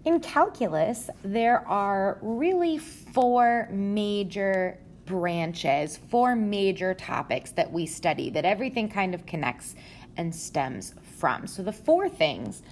In calculus, there are really four major branches, four major topics that we study that everything kind of connects and stems from. So the four things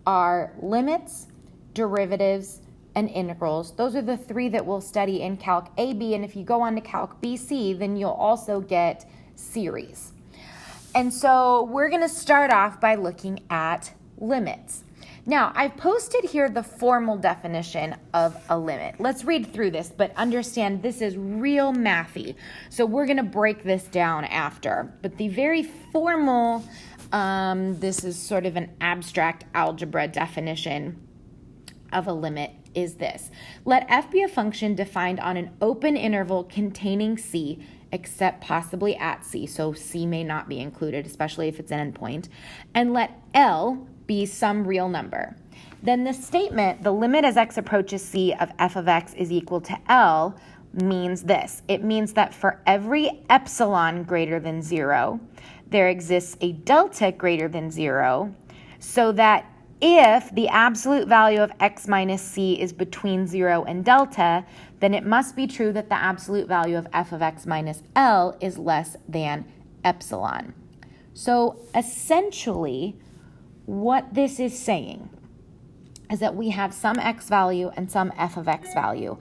are limits, derivatives, and integrals. Those are the three that we'll study in Calc AB, and if you go on to Calc BC, then you'll also get series. And so we're going to start off by looking at limits. Now, I've posted here the formal definition of a limit. Let's read through this, but understand this is real mathy. So we're going to break this down after. But the very formal, this is sort of an abstract algebra definition of a limit, is this. Let f be a function defined on an open interval containing c, except possibly at c. So c may not be included, especially if it's an endpoint. And let L be some real number. Then the statement, the limit as x approaches c of f of x is equal to L, means this. It means that for every epsilon greater than 0, there exists a delta greater than 0, so that if the absolute value of x minus c is between 0 and delta, then it must be true that the absolute value of f of x minus L is less than epsilon. So essentially, what this is saying is that we have some x value and some f of x value.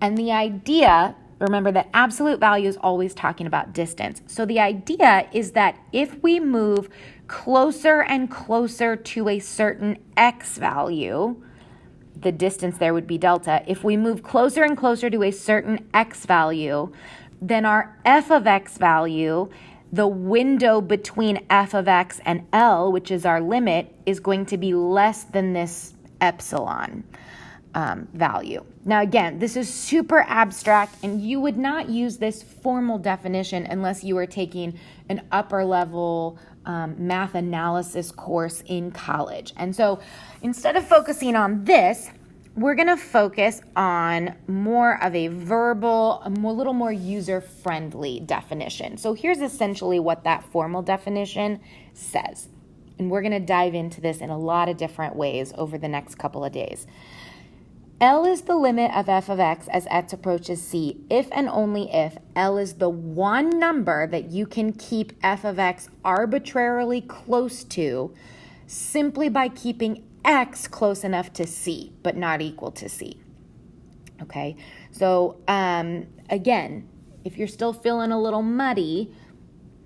And the idea, remember that absolute value is always talking about distance. So the idea is that if we move closer and closer to a certain x value, the distance there would be delta. If we move closer and closer to a certain x value, then our f of x value, the window between f of x and L, which is our limit, is going to be less than this epsilon value. Now again, this is super abstract, and you would not use this formal definition unless you were taking an upper level math analysis course in college. And so instead of focusing on this, we're going to focus on more of a verbal, a little more user-friendly definition. So here's essentially what that formal definition says. And we're going to dive into this in a lot of different ways over the next couple of days. L is the limit of f of x as x approaches c if and only if L is the one number that you can keep f of x arbitrarily close to simply by keeping x close enough to c, but not equal to c. Okay, so again, if you're still feeling a little muddy,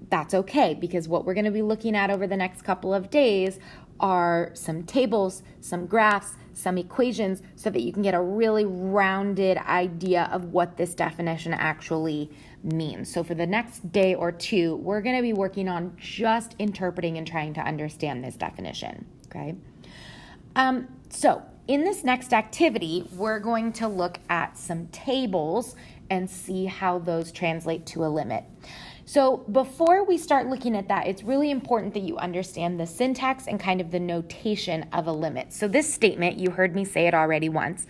that's okay, because what we're going to be looking at over the next couple of days are some tables, some graphs, some equations, so that you can get a really rounded idea of what this definition actually means. So for the next day or two, we're going to be working on just interpreting and trying to understand this definition, okay? So in this next activity, we're going to look at some tables and see how those translate to a limit. So before we start looking at that, it's really important that you understand the syntax and kind of the notation of a limit. So this statement, you heard me say it already once,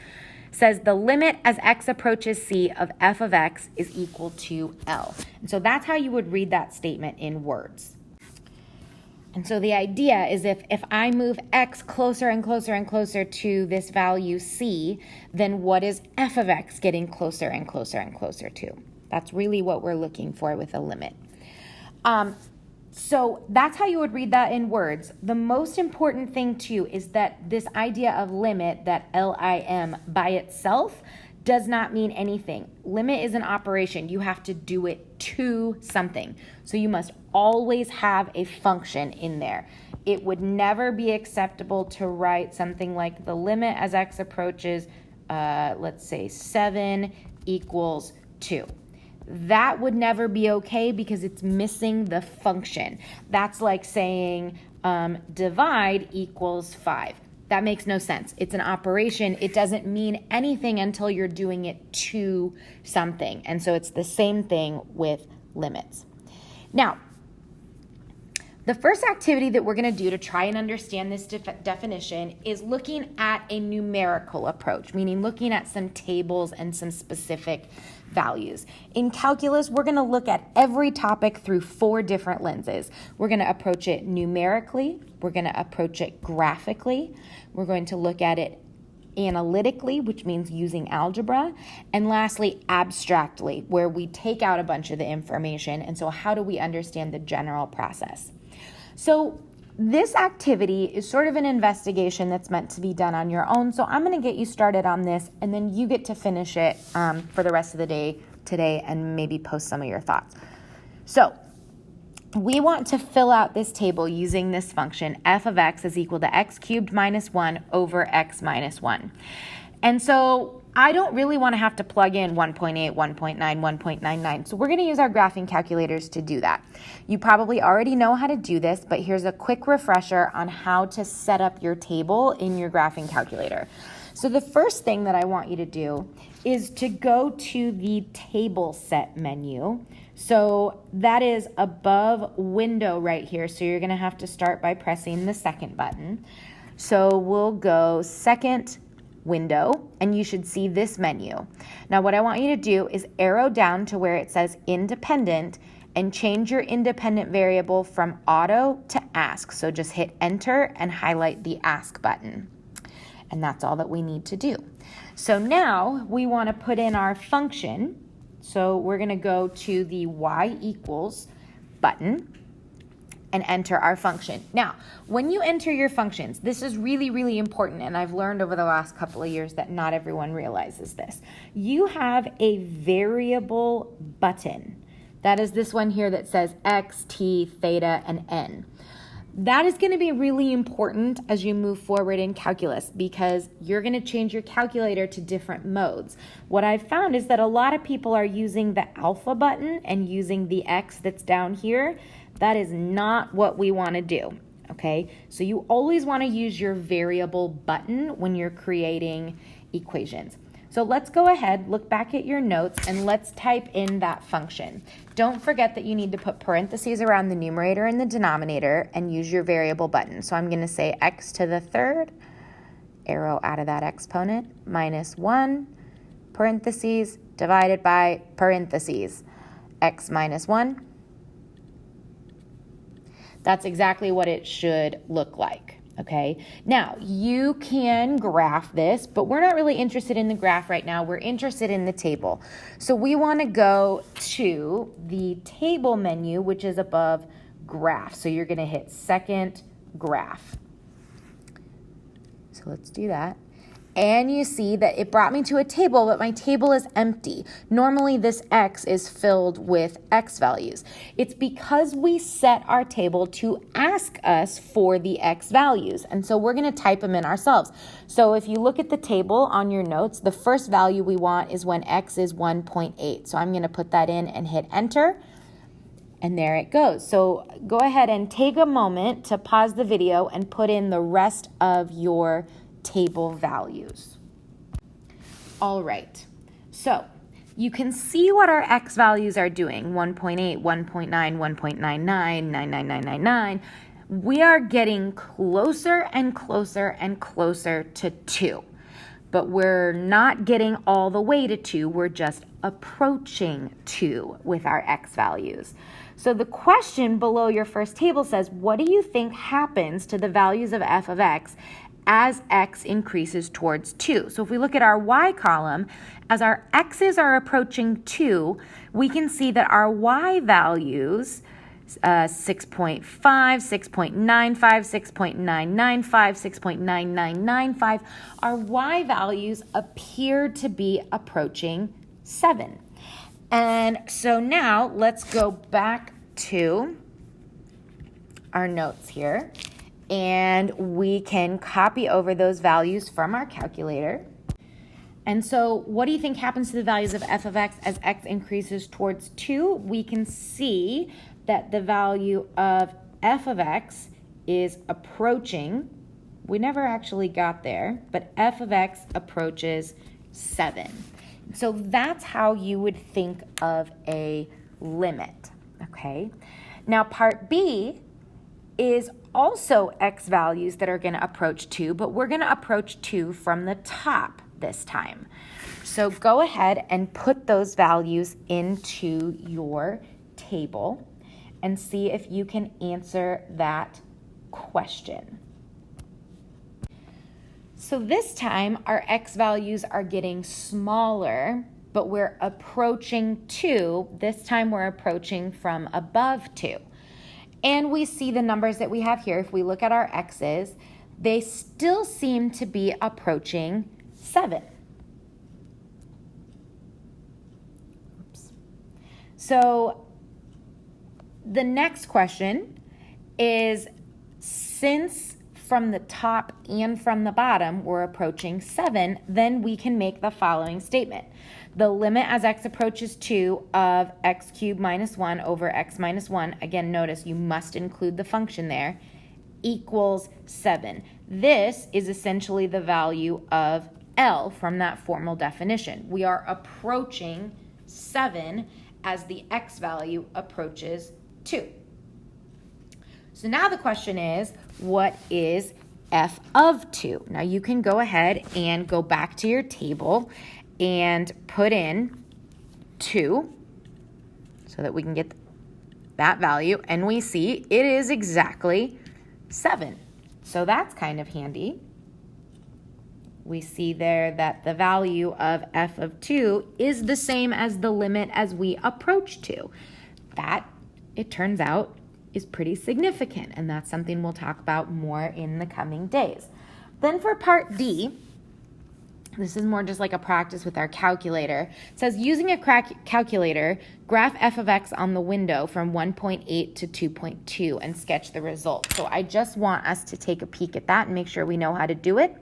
says the limit as x approaches c of f of x is equal to L. And so that's how you would read that statement in words. And so the idea is if I move x closer and closer and closer to this value c, then what is f of x getting closer and closer and closer to? That's really what we're looking for with a limit. So that's how you would read that in words. The most important thing too is that this idea of limit, that LIM by itself, does not mean anything. Limit is an operation. You have to do it to something. So you must always have a function in there. It would never be acceptable to write something like the limit as x approaches, let's say 7 equals 2. That would never be okay because it's missing the function. That's like saying divide equals 5. That makes no sense. It's an operation. It doesn't mean anything until you're doing it to something. And so it's the same thing with limits. Now, the first activity that we're going to do to try and understand this definition is looking at a numerical approach, meaning looking at some tables and some specific values. In calculus, we're going to look at every topic through 4 different lenses. We're going to approach it numerically, we're going to approach it graphically, we're going to look at it analytically, which means using algebra, and lastly, abstractly, where we take out a bunch of the information. And so how do we understand the general process? So this activity is sort of an investigation that's meant to be done on your own. So I'm going to get you started on this, and then you get to finish it for the rest of the day today and maybe post some of your thoughts. So we want to fill out this table using this function, f of x is equal to x cubed minus 1 over x minus 1. And so I don't really want to have to plug in 1.8, 1.9, 1.99. So we're going to use our graphing calculators to do that. You probably already know how to do this, but here's a quick refresher on how to set up your table in your graphing calculator. So the first thing that I want you to do is to go to the table set menu. So that is above window right here. So you're going to have to start by pressing the second button. So we'll go second window, and you should see this menu. Now what I want you to do is arrow down to where it says independent and change your independent variable from auto to ask. So just hit enter and highlight the ask button. And that's all that we need to do. So now we want to put in our function. So we're going to go to the y equals button and enter our function. Now, when you enter your functions, this is really, really important, and I've learned over the last couple of years that not everyone realizes this. You have a variable button. That is this one here that says x, t, theta, and n. That is going to be really important as you move forward in calculus because you're going to change your calculator to different modes. What I've found is that a lot of people are using the alpha button and using the x that's down here. That is not what we want to do, okay? So you always want to use your variable button when you're creating equations. So let's go ahead, look back at your notes, and let's type in that function. Don't forget that you need to put parentheses around the numerator and the denominator and use your variable button. So I'm going to say x to the third, arrow out of that exponent, minus 1, parentheses, divided by parentheses, x minus 1. That's exactly what it should look like. Okay, now you can graph this, but we're not really interested in the graph right now. We're interested in the table. So we want to go to the table menu, which is above graph. So you're going to hit second graph. So let's do that. And you see that it brought me to a table, but my table is empty. Normally this x is filled with x values. It's because we set our table to ask us for the x values. And so we're going to type them in ourselves. So if you look at the table on your notes, the first value we want is when x is 1.8. So I'm going to put that in and hit enter. And there it goes. So go ahead and take a moment to pause the video and put in the rest of your table values. All right, so you can see what our x values are doing, 1.8, 1.9, 1.99, 99999. We are getting closer and closer and closer to 2, but we're not getting all the way to 2, we're just approaching 2 with our x values. So the question below your first table says, what do you think happens to the values of f of x as x increases towards 2. So if we look at our y column, as our x's are approaching 2, we can see that our y values, 6.5, 6.95, 6.995, 6.9995, our y values appear to be approaching 7. And so now let's go back to our notes here. And we can copy over those values from our calculator. And so what do you think happens to the values of f of x as x increases towards 2? We can see that the value of f of x is approaching, we never actually got there, but f of x approaches 7. So that's how you would think of a limit, okay? Now part B is also x values that are going to approach 2, but we're going to approach 2 from the top this time. So go ahead and put those values into your table and see if you can answer that question. So this time our x values are getting smaller, but we're approaching 2. This time we're approaching from above 2. And we see the numbers that we have here. If we look at our x's, they still seem to be approaching 7. Oops. So the next question is, since from the top and from the bottom we're approaching 7, then we can make the following statement. The limit as x approaches 2 of x cubed minus 1 over x minus 1, again, notice you must include the function there, equals 7. This is essentially the value of L from that formal definition. We are approaching 7 as the x value approaches 2. So now the question is, what is f of 2? Now you can go ahead and go back to your table and put in 2 so that we can get that value, and we see it is exactly 7. So that's kind of handy. We see there that the value of f of 2 is the same as the limit as we approach 2. That, it turns out, is pretty significant, and that's something we'll talk about more in the coming days. Then for part D, this is more just like a practice with our calculator. It says, using a calculator, graph f of x on the window from 1.8 to 2.2 and sketch the result. So I just want us to take a peek at that and make sure we know how to do it.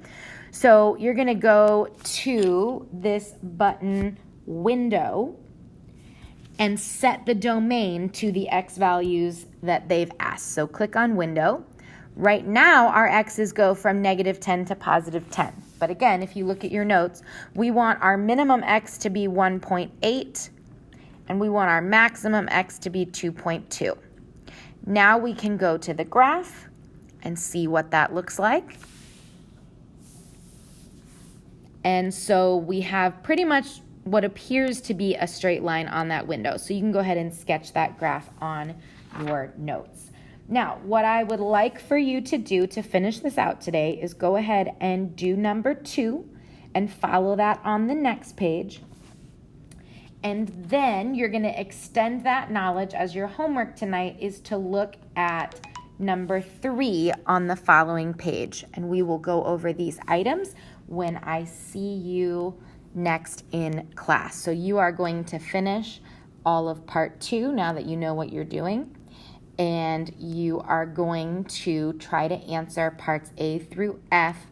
So you're going to go to this button window and set the domain to the x values that they've asked. So click on window. Right now, our x's go from -10 to +10. But again, if you look at your notes, we want our minimum x to be 1.8, and we want our maximum x to be 2.2. Now we can go to the graph and see what that looks like. And so we have pretty much what appears to be a straight line on that window. So you can go ahead and sketch that graph on your notes. Now, what I would like for you to do to finish this out today is go ahead and do number 2 and follow that on the next page. And then you're going to extend that knowledge as your homework tonight is to look at number 3 on the following page. And we will go over these items when I see you next in class. So you are going to finish all of part 2 now that you know what you're doing, and you are going to try to answer parts A through F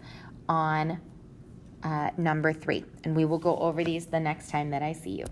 on number 3, and we will go over these the next time that I see you.